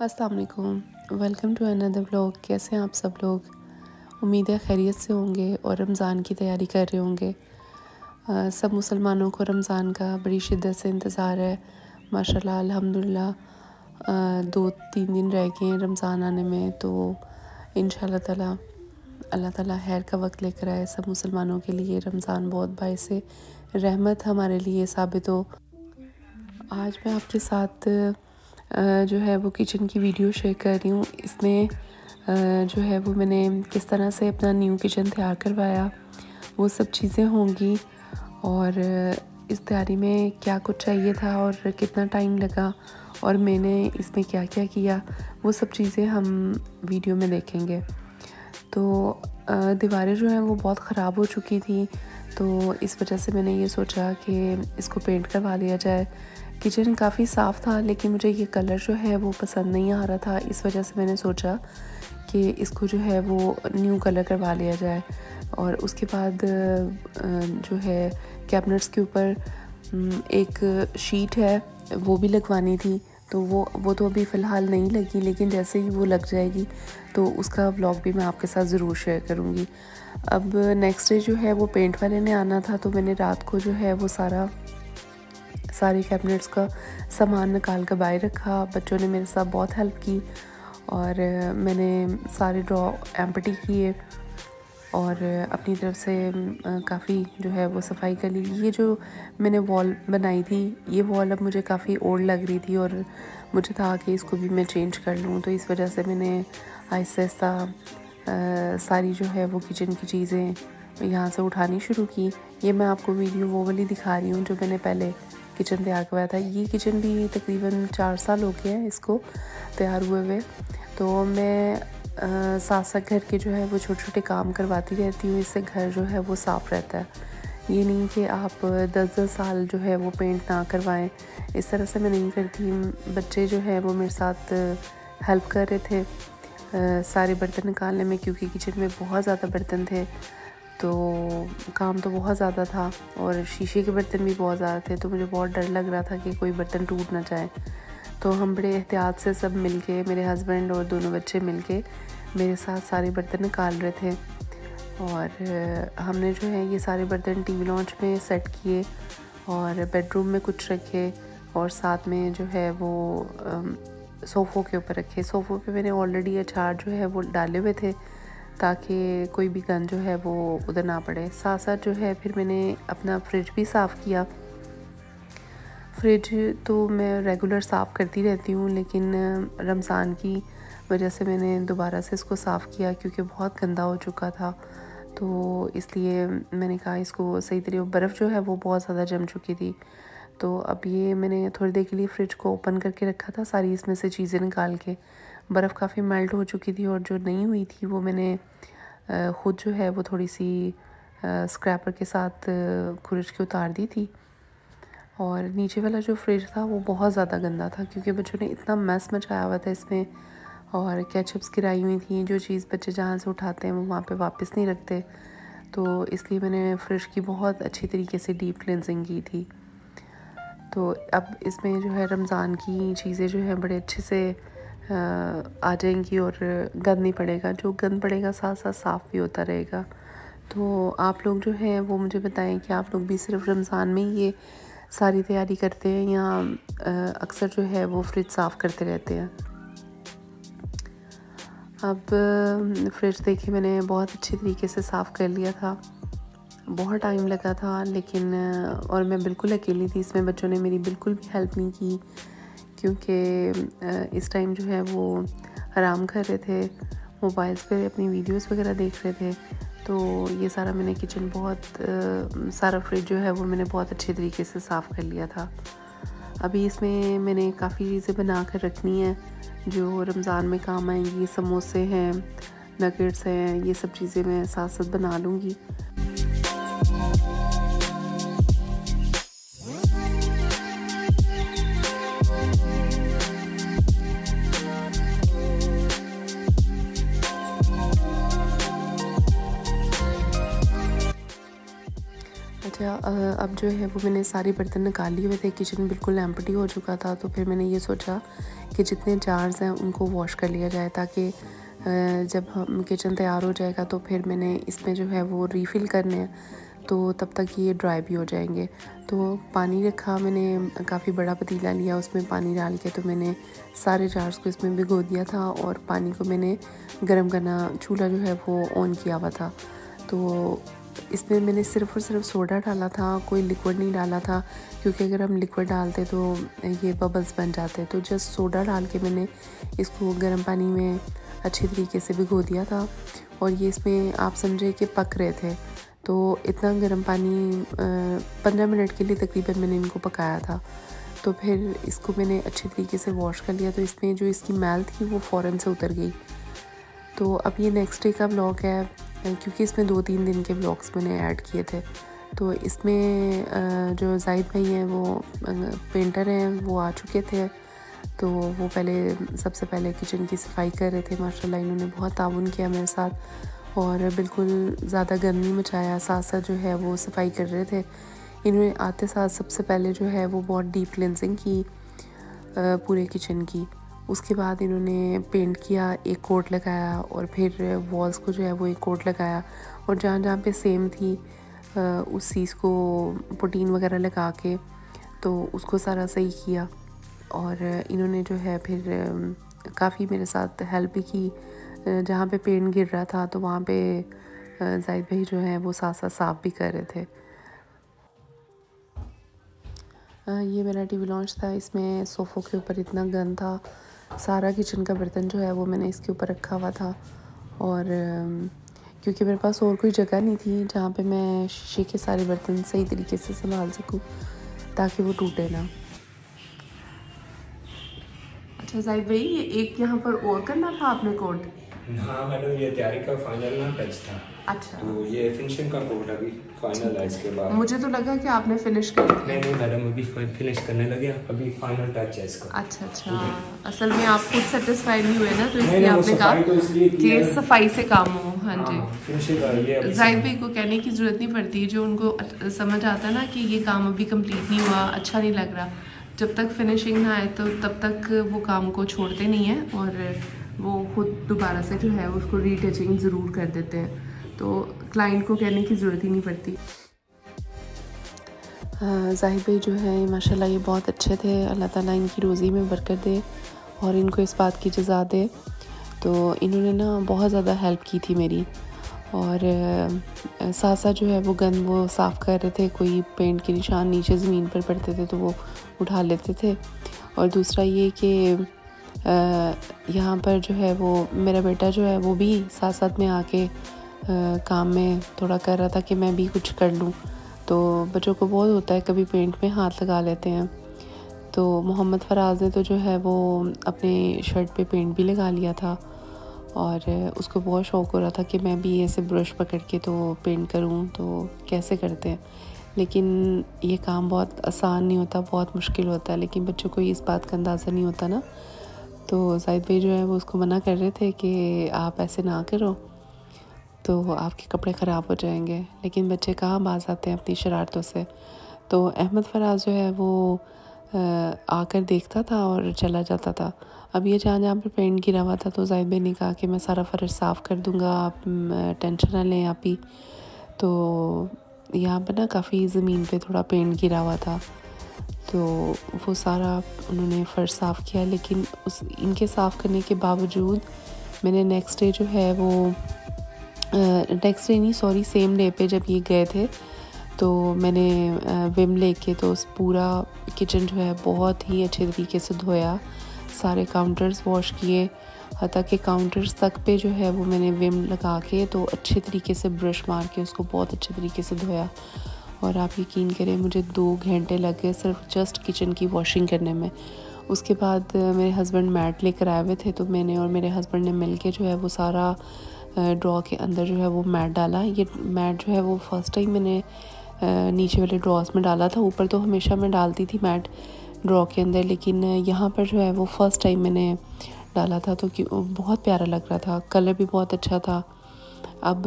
अस्सलाम वालेकुम, welcome to another vlog. कैसे हैं आप सब लोग? उम्मीद है खैरियत से होंगे और रमज़ान की तैयारी कर रहे होंगे। सब मुसलमानों को रमज़ान का बड़ी शिद्दत से इंतज़ार है। माशाल्लाह अल्हम्दुलिल्लाह 2-3 दिन रह गए हैं रमज़ान आने में, तो इंशाल्लाह ताला अल्लाह ताला खैर का वक्त लेकर आए सब मुसलमानों के लिए। रमज़ान बहुत बाइसे रहमत हमारे लिए साबित हो। आज मैं आपके साथ जो है वो किचन की वीडियो शेयर कर रही हूँ। इसमें जो है वो मैंने किस तरह से अपना न्यू किचन तैयार करवाया, वो सब चीज़ें होंगी। और इस तैयारी में क्या कुछ चाहिए था और कितना टाइम लगा और मैंने इसमें क्या क्या किया, वो सब चीज़ें हम वीडियो में देखेंगे। तो दीवारें जो हैं वो बहुत ख़राब हो चुकी थी, तो इस वजह से मैंने ये सोचा कि इसको पेंट करवा लिया जाए। किचन काफ़ी साफ़ था लेकिन मुझे ये कलर जो है वो पसंद नहीं आ रहा था, इस वजह से मैंने सोचा कि इसको जो है वो न्यू कलर करवा लिया जाए। और उसके बाद जो है कैबिनेट्स के ऊपर एक शीट है वो भी लगवानी थी, तो वो तो अभी फ़िलहाल नहीं लगी, लेकिन जैसे ही वो लग जाएगी तो उसका व्लॉग भी मैं आपके साथ ज़रूर शेयर करूँगी। अब नेक्स्ट डे जो है वो पेंट वाले ने आना था, तो मैंने रात को जो है वो सारे कैबिनेट्स का सामान निकाल कर बाहर रखा। बच्चों ने मेरे साथ बहुत हेल्प की और मैंने सारे ड्रॉ एम्प्टी किए और अपनी तरफ से काफ़ी जो है वो सफाई कर ली। ये जो मैंने वॉल बनाई थी, ये वॉल अब मुझे काफ़ी ओल्ड लग रही थी और मुझे था कि इसको भी मैं चेंज कर लूँ, तो इस वजह से मैंने आहिस्ता आहिस्ता सारी जो है वो किचन की चीज़ें यहाँ से उठानी शुरू की। ये मैं आपको वीडियो वो वाली दिखा रही हूँ जो मैंने पहले किचन तैयार करवाया था। ये किचन भी तकरीबन 4 साल हो गए हैं इसको तैयार हुए हुए। तो मैं साथ साथ घर के जो है वो छोटे छोटे काम करवाती रहती हूँ, इससे घर जो है वो साफ़ रहता है। ये नहीं कि आप 10-10 साल जो है वो पेंट ना करवाएं, इस तरह से मैं नहीं करती। बच्चे जो है वो मेरे साथ हेल्प कर रहे थे सारे बर्तन निकालने में, क्योंकि किचन में बहुत ज़्यादा बर्तन थे, तो काम तो बहुत ज़्यादा था और शीशे के बर्तन भी बहुत ज़्यादा थे, तो मुझे बहुत डर लग रहा था कि कोई बर्तन टूट ना जाए। तो हम बड़े एहतियात से सब मिलके, मेरे हस्बैंड और दोनों बच्चे मिलके मेरे साथ सारे बर्तन निकाल रहे थे। और हमने जो है ये सारे बर्तन टीवी लॉन्च में सेट किए और बेडरूम में कुछ रखे और साथ में जो है वो सोफ़ों के ऊपर रखे। सोफ़ों पे मैंने ऑलरेडी अचार जो है वो डाले हुए थे ताकि कोई भी गंद जो है वो उधर ना पड़े। साथ साथ जो है फिर मैंने अपना फ्रिज भी साफ़ किया। फ्रिज तो मैं रेगुलर साफ़ करती रहती हूँ, लेकिन रमज़ान की वजह से मैंने दोबारा से इसको साफ़ किया क्योंकि बहुत गंदा हो चुका था। तो इसलिए मैंने कहा इसको सही तरीके, बर्फ़ जो है वो बहुत ज़्यादा जम चुकी थी। तो अब ये मैंने थोड़ी देर के लिए फ्रिज को ओपन करके रखा था, सारी इसमें से चीज़ें निकाल के। बर्फ़ काफ़ी मेल्ट हो चुकी थी और जो नहीं हुई थी वो मैंने ख़ुद जो है वो थोड़ी सी स्क्रैपर के साथ खुरच के उतार दी थी। और नीचे वाला जो फ्रिज था वो बहुत ज़्यादा गंदा था क्योंकि बच्चों ने इतना मैस मचाया हुआ था इसमें, और केचप्स गिराई हुई थी। जो चीज़ बच्चे जहाँ से उठाते हैं वो वहाँ पे वापस नहीं रखते, तो इसलिए मैंने फ्रिज की बहुत अच्छी तरीके से डीप क्लिनजिंग की थी। तो अब इसमें जो है रमज़ान की चीज़ें जो है बड़े अच्छे से आ जाएंगी और गंद नहीं पड़ेगा। जो गंद पड़ेगा साथ साथ साफ़ भी होता रहेगा। तो आप लोग जो हैं वो मुझे बताएं कि आप लोग भी सिर्फ रमज़ान में ही ये सारी तैयारी करते हैं या अक्सर जो है वो फ्रिज साफ़ करते रहते हैं। अब फ्रिज देखिए मैंने बहुत अच्छी तरीके से साफ़ कर लिया था, बहुत टाइम लगा था, लेकिन और मैं बिल्कुल अकेली थी इसमें, बच्चों ने मेरी बिल्कुल भी हेल्प नहीं की क्योंकि इस टाइम जो है वो आराम कर रहे थे, मोबाइल्स पे अपनी वीडियोस वगैरह देख रहे थे। तो ये सारा मैंने किचन सारा फ्रिज जो है वो मैंने बहुत अच्छे तरीके से साफ़ कर लिया था। अभी इसमें मैंने काफ़ी चीज़ें बना कर रखनी है जो रमज़ान में काम आएंगी। समोसे हैं, नगेट्स हैं, ये सब चीज़ें मैं साथ साथ बना लूँगी। अच्छा, अब जो है वो मैंने सारे बर्तन निकाल लिए हुए थे, किचन बिल्कुल एम्प्टी हो चुका था, तो फिर मैंने ये सोचा कि जितने जार्स हैं उनको वॉश कर लिया जाए, ताकि जब हम किचन तैयार हो जाएगा तो फिर मैंने इसमें जो है वो रीफ़िल करने हैं, तो तब तक ये ड्राई भी हो जाएंगे। तो पानी रखा मैंने, काफ़ी बड़ा पतीला लिया, उसमें पानी डाल के तो मैंने सारे जार्स को इसमें भिगो दिया था और पानी को मैंने गर्म करना, चूल्हा जो है वो ऑन किया हुआ था। तो इसमें मैंने सिर्फ़ और सिर्फ सोडा डाला था, कोई लिक्विड नहीं डाला था, क्योंकि अगर हम लिक्विड डालते तो ये बबल्स बन जाते। तो जस्ट सोडा डाल के मैंने इसको गर्म पानी में अच्छी तरीके से भिगो दिया था और ये इसमें आप समझे कि पक रहे थे। तो इतना गर्म पानी 15 मिनट के लिए तकरीबन मैंने इनको पकाया था। तो फिर इसको मैंने अच्छी तरीके से वॉश कर लिया, तो इसमें जो इसकी मैल थी वो फ़ौरन से उतर गई। तो अब ये नेक्स्ट डे का व्लॉग है, क्योंकि इसमें 2-3 दिन के व्लॉग्स मैंने ऐड किए थे। तो इसमें जो जाहिद भाई हैं वो पेंटर हैं, वो आ चुके थे। तो वो सबसे पहले किचन की सफाई कर रहे थे। माशाल्लाह इन्होंने बहुत ताउन किया मेरे साथ और बिल्कुल ज़्यादा गंद नहीं मचाया, साथ साथ जो है वो सफाई कर रहे थे। इन्होंने आते साथ सबसे पहले जो है वो बहुत डीप क्लिनजिंग की पूरे किचन की। उसके बाद इन्होंने पेंट किया, एक कोट लगाया और फिर वॉल्स को जो है वो एक कोट लगाया और जहाँ जहाँ पे सेम थी उस चीज़ को पुटीन वगैरह लगा के तो उसको सारा सही किया। और इन्होंने जो है फिर काफ़ी मेरे साथ हेल्प भी की। जहाँ पे पेंट गिर रहा था तो वहाँ पे जाहिद भाई जो है वो साथ साथ साफ़ भी कर रहे थे। ये मेरा टीवी लॉन्च था। इसमें सोफ़ों के ऊपर इतना गंद था, सारा किचन का बर्तन जो है वो मैंने इसके ऊपर रखा हुआ था। और क्योंकि मेरे पास और कोई जगह नहीं थी जहाँ पे मैं शीशे के सारे बर्तन सही तरीके से संभाल सकूँ ताकि वो टूटे ना। अच्छा जाहिद भाई, ये एक यहाँ पर और करना था आपने कोट? हाँ मैडम, ये तैयारी का फाइनल ना टच था। अच्छा, तो ये फिनिशिंग का कोट अभी फाइनल है। इसके बाद मुझे तो लगा कि आपने फिनिश कर दिया। नहीं मैडम, अभी फिनिश करने लगे, अभी फाइनल टच है इसका। अच्छा, असल में आप खुद सेटिस्फाइड नहीं हुए ना, तो इसलिए आपने कहा कि सफाई से काम हो। हाँ जी, जाहिद भाई को कहने की ज़रूरत नहीं पड़ती, जो उनको समझ आता है ना कि ये काम अभी कंप्लीट नहीं हुआ, अच्छा नहीं लग रहा, जब तक फिनिशिंग ना आए तो तब तक वो काम को छोड़ते नहीं हैं और वो खुद दोबारा से जो है उसको रीटचिंग ज़रूर कर देते हैं। तो क्लाइंट को कहने की ज़रूरत ही नहीं पड़ती। जाहिद भाई जो है माशाल्लाह ये बहुत अच्छे थे। अल्लाह ताला इनकी रोज़ी में बरकत दे और इनको इस बात की जज़ा दे। तो इन्होंने ना बहुत ज़्यादा हेल्प की थी मेरी और साथ साथ जो है वो गंद वो साफ़ कर रहे थे। कोई पेंट के निशान नीचे ज़मीन पर पड़ते थे तो वो उठा लेते थे। और दूसरा ये कि यहाँ पर जो है वो मेरा बेटा जो है वो भी साथ साथ में आके काम में थोड़ा कर रहा था कि मैं भी कुछ कर लूँ। तो बच्चों को बहुत होता है, कभी पेंट में हाथ लगा लेते हैं। तो मोहम्मद फराज ने तो जो है वो अपने शर्ट पे पेंट भी लगा लिया था और उसको बहुत शौक़ हो रहा था कि मैं भी ऐसे ब्रश पकड़ के तो पेंट करूँ। तो कैसे करते हैं, लेकिन ये काम बहुत आसान नहीं होता, बहुत मुश्किल होता है। लेकिन बच्चों को इस बात का अंदाज़ा नहीं होता ना। तो जाहिद भाई जो है वो उसको मना कर रहे थे कि आप ऐसे ना करो तो आपके कपड़े ख़राब हो जाएंगे, लेकिन बच्चे कहाँ बाज आते हैं अपनी शरारतों से। तो अहमद फराज जो है वो आकर देखता था और चला जाता था। अब ये जहाँ पे पेंट गिरा हुआ था तो जाहिद भाई ने कहा कि मैं सारा फर्श साफ़ कर दूँगा, आप टेंशन ना लें आप ही। तो यहाँ पर ना काफ़ी ज़मीन पे थोड़ा पेंट गिरा हुआ था, तो वो सारा उन्होंने फ़र्श साफ़ किया। लेकिन इनके साफ़ करने के बावजूद मैंने नेक्स्ट डे जो है वो सेम डे पे जब ये गए थे तो मैंने विम लेके तो उस पूरा किचन जो है बहुत ही अच्छे तरीके से धोया, सारे काउंटर्स वॉश किए, हत्ता कि काउंटर्स तक पे जो है वो मैंने विम लगा के तो अच्छे तरीके से ब्रश मार के उसको बहुत अच्छे तरीके से धोया। और आप यकीन करें मुझे 2 घंटे लग गए सिर्फ जस्ट किचन की वॉशिंग करने में। उसके बाद मेरे हस्बैंड मैट लेकर आए हुए थे, तो मैंने और मेरे हस्बैंड ने मिल के जो है वो सारा ड्रॉ के अंदर जो है वो मैट डाला। ये मैट जो है वो फर्स्ट टाइम मैंने नीचे वाले ड्रॉस में डाला था। ऊपर तो हमेशा मैं डालती थी मैट ड्रॉ के अंदर, लेकिन यहाँ पर जो है वो फ़र्स्ट टाइम मैंने डाला था। तो बहुत प्यारा लग रहा था, कलर भी बहुत अच्छा था। अब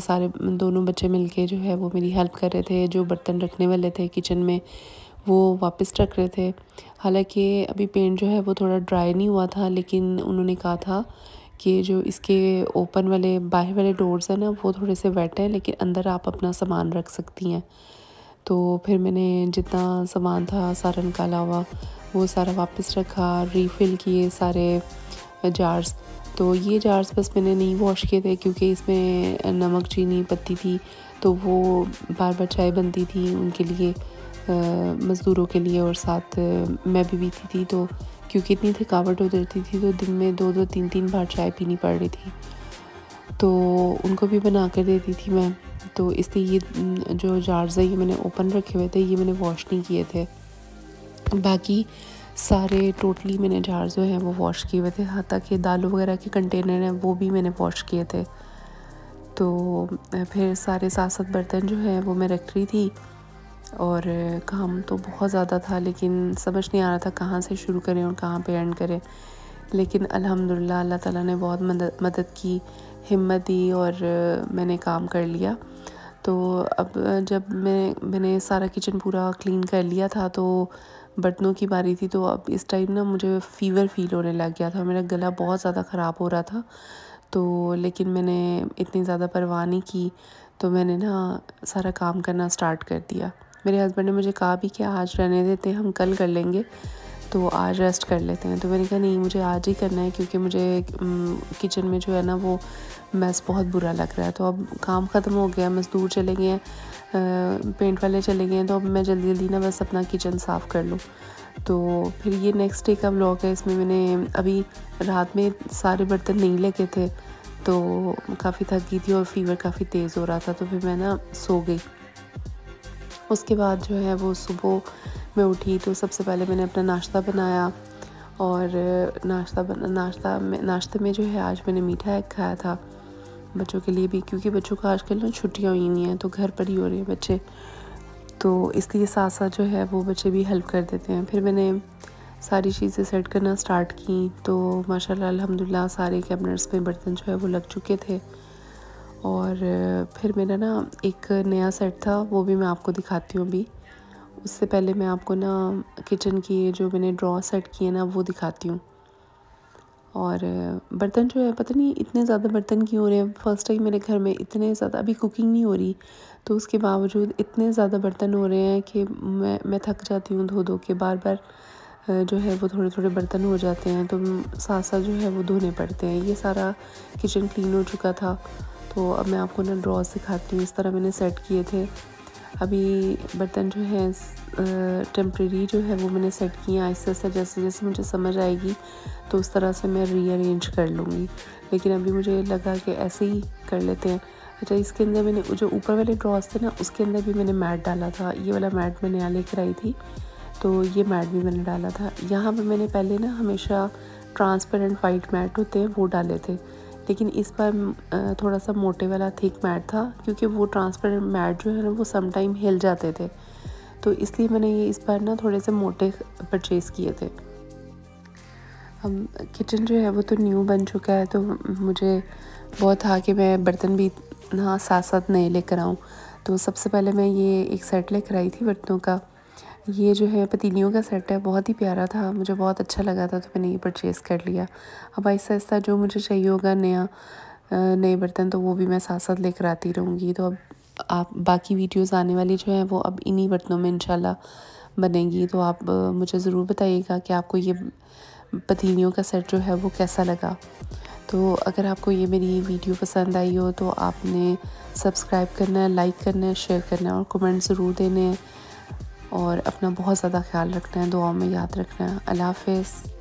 सारे दोनों बच्चे मिलके जो है वो मेरी हेल्प कर रहे थे। जो बर्तन रखने वाले थे किचन में वो वापस रख रहे थे। हालांकि अभी पेंट जो है वो थोड़ा ड्राई नहीं हुआ था, लेकिन उन्होंने कहा था कि जो इसके ओपन वाले बाहर वाले डोर्स हैं ना वो थोड़े से वेट हैं, लेकिन अंदर आप अपना सामान रख सकती हैं। तो फिर मैंने जितना सामान था सारा निकाला हुआ वो सारा वापस रखा, रीफ़िल किए सारे जार्स। तो ये जार्स बस मैंने नहीं वॉश किए थे क्योंकि इसमें नमक चीनी पत्ती थी, तो वो बार बार चाय बनती थी उनके लिए, मज़दूरों के लिए, और साथ मैं भी पीती थी। तो क्योंकि इतनी थकावट हो जाती थी तो दिन में 2-2 3-3 बार चाय पीनी पड़ रही थी, तो उनको भी बना कर देती थी मैं। तो इसलिए ये जो जार्स है ये मैंने ओपन रखे हुए थे, ये मैंने वॉश नहीं किए थे। बाकी सारे टोटली मैंने जार्स जो हैं वो वॉश किए हुए थे, यहाँ तक कि दालों वगैरह के कंटेनर हैं वो भी मैंने वॉश किए थे। तो फिर सारे साथ साथ बर्तन जो है वो मैं रख रही थी, और काम तो बहुत ज़्यादा था, लेकिन समझ नहीं आ रहा था कहाँ से शुरू करें और कहाँ पे एंड करें। लेकिन अल्हम्दुलिल्लाह अल्लाह ताला ने बहुत मदद की, हिम्मत दी, और मैंने काम कर लिया। तो अब जब मैंने सारा किचन पूरा क्लीन कर लिया था तो बर्तनों की बारी थी। तो अब इस टाइम ना मुझे फ़ीवर फ़ील होने लग गया था, मेरा गला बहुत ज़्यादा ख़राब हो रहा था। तो लेकिन मैंने इतनी ज़्यादा परवाह नहीं की, तो मैंने ना सारा काम करना स्टार्ट कर दिया। मेरे हस्बैंड ने मुझे कहा भी कि आज रहने देते हैं, हम कल कर लेंगे, तो आज रेस्ट कर लेते हैं। तो मैंने कहा नहीं, मुझे आज ही करना है क्योंकि मुझे किचन में जो है ना वो मैस बहुत बुरा लग रहा है। तो अब काम ख़त्म हो गया, मज़दूर चले गए हैं, पेंट वाले चले गए हैं, तो अब मैं जल्दी जल्दी ना बस अपना किचन साफ़ कर लूँ। तो फिर ये नेक्स्ट डे का व्लॉग है। इसमें मैंने अभी रात में सारे बर्तन नहीं लगे थे, तो काफ़ी थक गई थी और फ़ीवर काफ़ी तेज़ हो रहा था, तो फिर मैं ना सो गई। उसके बाद जो है वो सुबह मैं उठी तो सबसे पहले मैंने अपना नाश्ता बनाया, और नाश्ते में जो है आज मैंने मीठा एग खाया था बच्चों के लिए भी, क्योंकि बच्चों को आजकल ना छुट्टियाँ हुई नहीं हैं तो घर पर ही हो रहे हैं बच्चे, तो इसलिए साथ साथ जो है वो बच्चे भी हेल्प कर देते हैं। फिर मैंने सारी चीज़ें सेट करना स्टार्ट की, तो माशाल्लाह अल्हम्दुलिल्लाह सारे कैबिनेट्स में बर्तन जो है वो लग चुके थे। और फिर मेरा ना एक नया सेट था, वो भी मैं आपको दिखाती हूँ अभी। उससे पहले मैं आपको ना किचन की जो मैंने ड्रॉ सेट किए ना वो दिखाती हूँ। और बर्तन जो है पता नहीं इतने ज़्यादा बर्तन क्यों हो रहे हैं, फ़र्स्ट टाइम मेरे घर में इतने ज़्यादा, अभी कुकिंग नहीं हो रही तो उसके बावजूद इतने ज़्यादा बर्तन हो रहे हैं कि मैं थक जाती हूँ धो धो के। बार बार जो है वो थोड़े थोड़े बर्तन हो जाते हैं, तो साथ साथ जो है वो धोने पड़ते हैं। ये सारा किचन क्लीन हो चुका था, तो अब मैं आपको ना ड्रॉस दिखाती हूँ। इस तरह मैंने सेट किए थे। अभी बर्तन जो है टेम्प्रेरी जो है वो मैंने सेट किए, आहिस्ता आहिस्ता जैसे जैसे मुझे समझ आएगी तो उस तरह से मैं रीअरेंज कर लूँगी। लेकिन अभी मुझे लगा कि ऐसे ही कर लेते हैं। अच्छा, इसके अंदर मैंने जो ऊपर वाले ड्रॉस थे ना उसके अंदर भी मैंने मैट डाला था। ये वाला मैट मैं नया लेकर आई थी, तो ये मैट भी मैंने डाला था। यहाँ पर मैंने पहले ना हमेशा ट्रांसपेरेंट वाइट मैट होते हैं वो डाले थे, लेकिन इस बार थोड़ा सा मोटे वाला थिक मैट था, क्योंकि वो ट्रांसपेरेंट मैट जो है ना वो सम टाइम हिल जाते थे, तो इसलिए मैंने ये इस बार ना थोड़े से मोटे परचेज़ किए थे। अब किचन जो है वो तो न्यू बन चुका है, तो मुझे बहुत था कि मैं बर्तन भी ना साथ साथ नए लेकर आऊँ। तो सबसे पहले मैं ये एक सेट लेकर आई थी बर्तनों का। ये जो है पतीलियों का सेट है, बहुत ही प्यारा था, मुझे बहुत अच्छा लगा था, तो मैंने ये परचेज़ कर लिया। अब आहिस्ता आहिस्ता जो मुझे चाहिए होगा नए बर्तन, तो वो भी मैं साथ साथ लेकर आती रहूँगी। तो अब आप बाकी वीडियोस आने वाली जो हैं वो अब इन्हीं बर्तनों में इंशाल्लाह बनेंगी। तो आप मुझे ज़रूर बताइएगा कि आपको ये पतीलियों का सेट जो है वो कैसा लगा। तो अगर आपको ये मेरी वीडियो पसंद आई हो तो आपने सब्सक्राइब करना है, लाइक करना है, शेयर करना है और कमेंट ज़रूर देने हैं। और अपना बहुत ज़्यादा ख्याल रखना है, दुआओं में याद रखना है। अल्लाह हाफ़िज़।